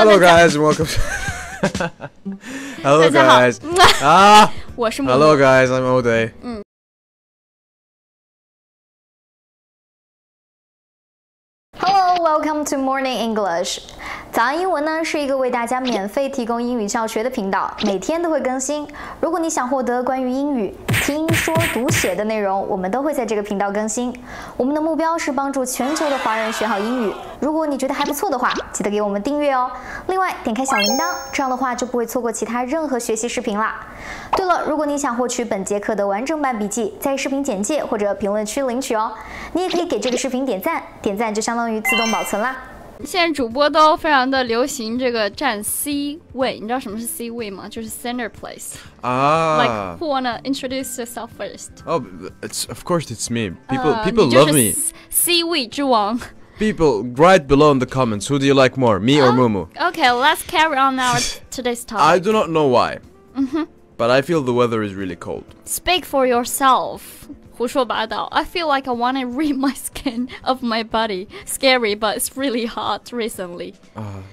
Hello guys and welcome Hello guys 我是木木 Hello guys, I'm Ode. Hello, welcome to Morning English. 早安英文呢是一个为大家免费提供英语教学的频道，每天都会更新。如果你想获得关于英语听说读写的内容，我们都会在这个频道更新。我们的目标是帮助全球的华人学好英语。如果你觉得还不错的话，记得给我们订阅哦。另外，点开小铃铛，这样的话就不会错过其他任何学习视频啦。对了，如果你想获取本节课的完整版笔记，在视频简介或者评论区领取哦。你也可以给这个视频点赞，点赞就相当于自动保存啦。现在主播都非常的流行这个站 C 位，你知道什么是 C 位吗？就是 center place. Like who wanna introduce yourself first? Oh, of course it's me. People love me. C 位之王。People, write below in the comments. Who do you like more, me or Mumu? Okay, let's carry on our today's topic. I do not know why, but I feel the weather is really cold. Speak for yourself. 胡说八道 I feel like I want to rip my skin of my body. Scary, but it's really hot recently.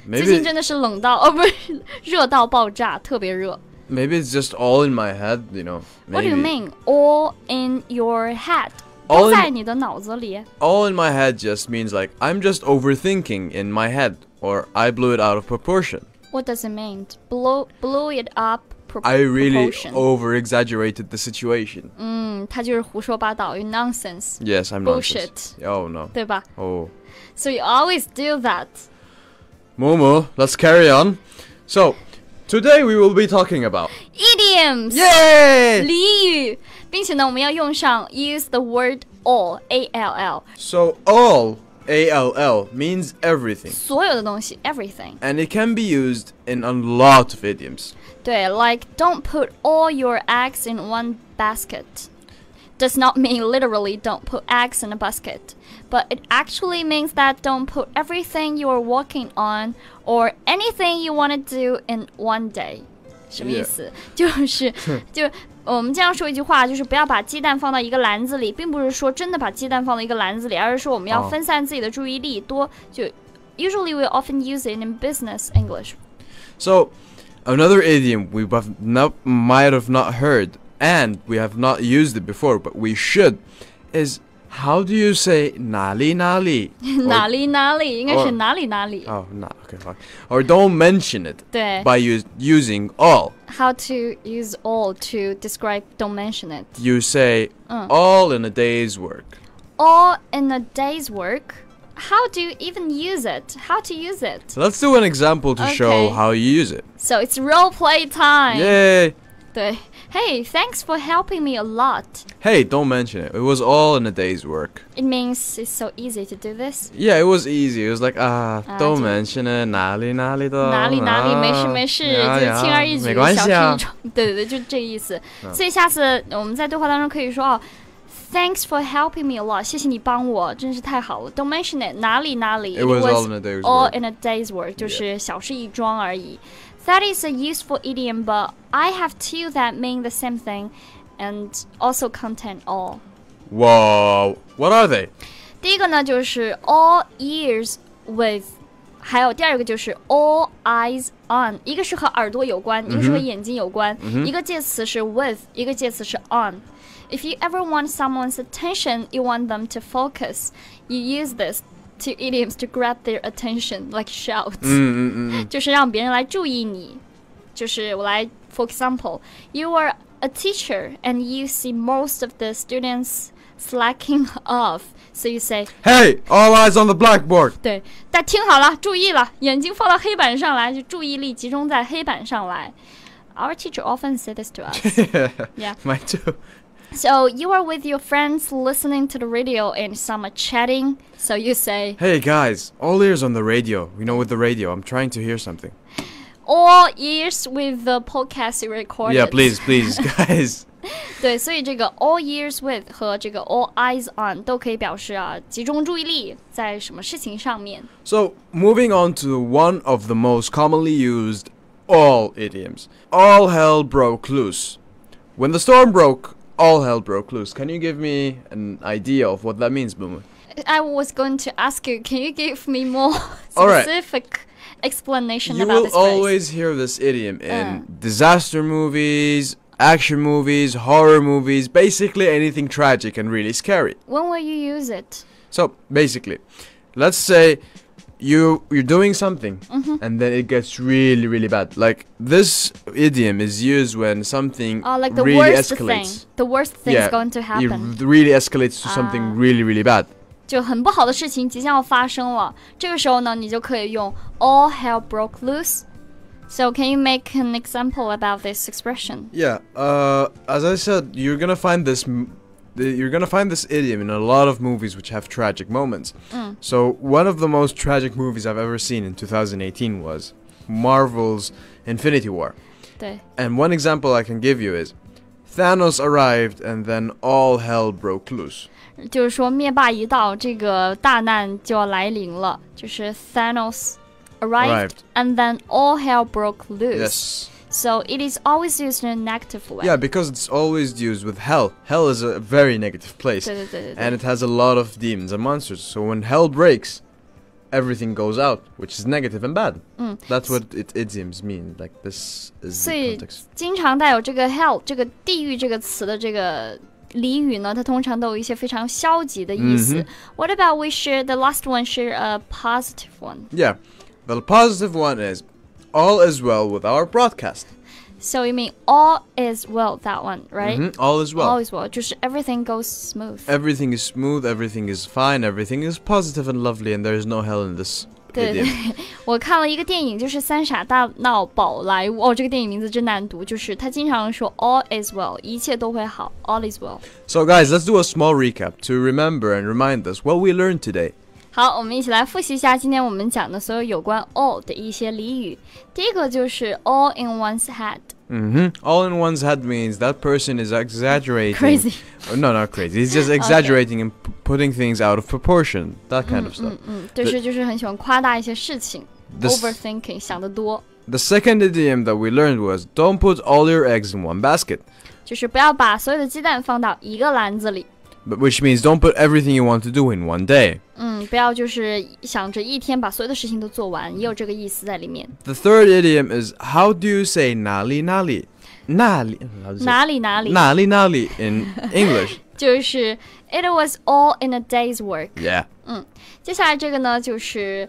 最近真的是冷到不是热到爆炸，特别热。Maybe it's just all in my head, you know. What do you mean? All in your head? 都在你的脑子里。All in my head just means like I'm just overthinking in my head, or I blew it out of proportion. What does it mean? Blow it up? I really over-exaggerated the situation. 他就是胡说八道 You nonsense. Yes, I'm bullshit. Nonsense. Oh, no. 对吧 Oh. So you always do that. Momo, let's carry on. So, today we will be talking about idioms. Yay! 俚语，并且呢，我们要用上 use the word all, A-L-L. So, all, A-L-L, means everything. 所有的东西 everything. And it can be used in a lot of idioms. 对 like don't put all your eggs in one basket. Does not mean literally don't put eggs in a basket, but it actually means that don't put everything you are working on or anything you want to do in one day. 什么意思？ 就是我们经常说一句话，就是不要把鸡蛋放到一个篮子里，并不是说真的把鸡蛋放到一个篮子里，而是说我们要分散自己的注意力，多就 usually we often use it in business English. So, another idiom we might have not heard, and we have not used it before, but we should, is how do you say 哪里哪里？哪里哪里应该是哪里哪里。Oh, no, okay, fine. Or don't mention it 对 by using all. How to use all to describe don't mention it. You say all in a day's work. All in a day's work? How do you even use it? How to use it? Let's do an example to show how you use it. So it's role play time. Yay! 对 Hey, thanks for helping me a lot. Hey, don't mention it. It was all in a day's work. It means it's so easy to do this. Yeah, it was easy. It was like, don't mention it. 哪里哪里的哪里哪里没事没事就轻而易举小事一桩对对对就这意思所以下次我们在对话当中可以说Thanks for helping me a lot. 谢谢你帮我，真是太好了。Don't mention it. 哪里哪里 It was all in a day's work. All in a day's work. 就是小事一桩而已。That is a useful idiom, but I have two that mean the same thing and also contain all. Whoa, what are they? 第一个呢就是 all ears with， 还有第二个就是 all eyes on。一个是和耳朵有关，一个是和眼睛有关。一个介词是 with， 一个介词是 on。If you ever want someone's attention, you want them to focus. You use this two idioms to grab their attention, like shout. 就是让别人来注意你。就是我来 for example, you are a teacher and you see most of the students slacking off. So you say, Hey, all eyes on the blackboard. 对，大家听好了，注意了，眼睛放到黑板上来，就注意力集中在黑板上来。Our teacher often said this to us. Yeah, mine too. So you are with your friends listening to the radio and some are chatting. So you say, Hey guys, all ears on the radio. You know, with the radio, I'm trying to hear something. All ears with the podcast you recorded. Yeah, please, guys. 对，所以这个 all ears with 和这个 all eyes on 都可以表示集中注意力在什么事情上面。So, moving on to one of the most commonly used all idioms. All hell broke loose. When the storm broke, all hell broke loose. Can you give me an idea of what that means, Boomer? I was going to ask you, can you give me more specific explanation You about will this phrase. always hear this idiom in disaster movies, action movies, horror movies, basically anything tragic and really scary. When will you use it? So basically, let's say you're doing something and then it gets really, really bad. Like this idiom is used when something Like the really worst escalates. thing. The worst thing is going to happen. It really escalates to something really, really bad. 就很不好的事情即将要发生了，这个时候呢，你就可以用 all hell broke loose. So can you make an example about this expression? Yeah. As I said, you're gonna find this idiom in a lot of movies which have tragic moments. So one of the most tragic movies I've ever seen in 2018 was Marvel's Infinity War. 对 And one example I can give you is Thanos arrived and then all hell broke loose. 就是说灭霸一到，这个大难就要来临了，就是 Thanos arrived and then all hell broke loose. Yes. So it is always used in a negative way. Yeah, because it's always used with hell. Hell is a very negative place. 对对对对对 And it has a lot of demons and monsters. So when hell breaks, everything goes out, which is negative and bad. That's what idioms mean. Like this is 所 the 以 context. 经常带有这个 hell 这个地狱这个词的这个俚语呢，它通常都有一些非常消极的意思。What about we share the last one? Share a positive one. Yeah. The positive one is all is well with our broadcast. So you mean all is well, that one, right? All is well. All is well. 就是 everything goes smooth. Everything is smooth, everything is fine, everything is positive and lovely, and there is no hell in this 对对 idiom. 我看了一个电影，就是《三傻大闹宝莱坞》。这个电影名字真难读，就是他经常说 all is well， 一切都会好 ，all is well。 So guys, let's do a small recap to remember and remind us what we learned today. 好，我们一起来复习一下今天我们讲的所有有关 all 的一些俚语。第一个就是 all in one's head。 All in one's head means that person is exaggerating. Crazy. No, not crazy. He's just exaggerating and putting things out of proportion. That kind of stuff. 就是很喜欢夸大一些事情 ，overthinking 想得多。 The second idiom that we learned was don't put all your eggs in one basket. 就是不要把所有的鸡蛋放到一个篮子里。 Which means don't put everything you want to do in one day. 不要就是想着一天把所有的事情都做完，也有这个意思在里面。 The third idiom is how do you say nali nali? Nali. 哪里哪里 Nali nali in English. 就是 it was all in a day's work. Yeah. 接下来这个呢就是。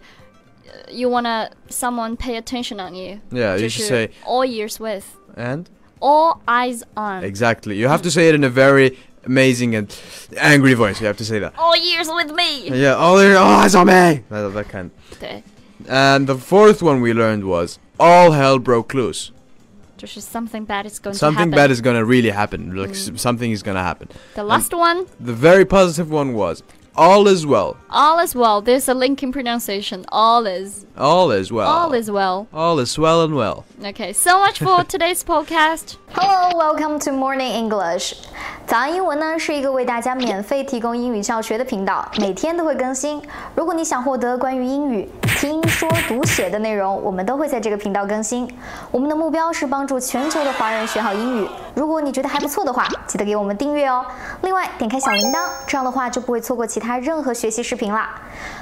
You wanna someone pay attention on you. Yeah, you 就 should 是 say all ears with, and all eyes on. exactly. You have to say it in a very amazing and angry voice. You have to say that. All ears with me. Yeah, all eyes on me. That kind. 对， And the fourth one we learned was all hell broke loose. 就是 something bad is going to Something happen. bad is gonna really happen. Like something is gonna happen. The last one, The very positive one was all is well. all is well. There's a link in pronunciation. All is All is well. all is well. All is well and well. Okay, so much for today's podcast. Hello, welcome to Morning English. 早安英文呢是一个为大家免费提供英语教学的频道，每天都会更新。如果你想获得关于英语听说读写的内容，我们都会在这个频道更新。我们的目标是帮助全球的华人学好英语。如果你觉得还不错的话，记得给我们订阅哦。另外，点开小铃铛，这样的话就不会错过其他任何学习视频啦。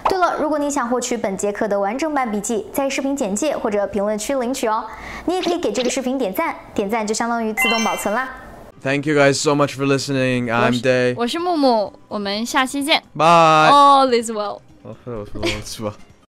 对了，如果你想获取本节课的完整版笔记，在视频简介或者评论区领取哦。你也可以给这个视频点赞，点赞就相当于自动保存啦。Thank you guys so much for listening. I'm Day. 我是木木，我们下期见。 Bye. All is well. Well.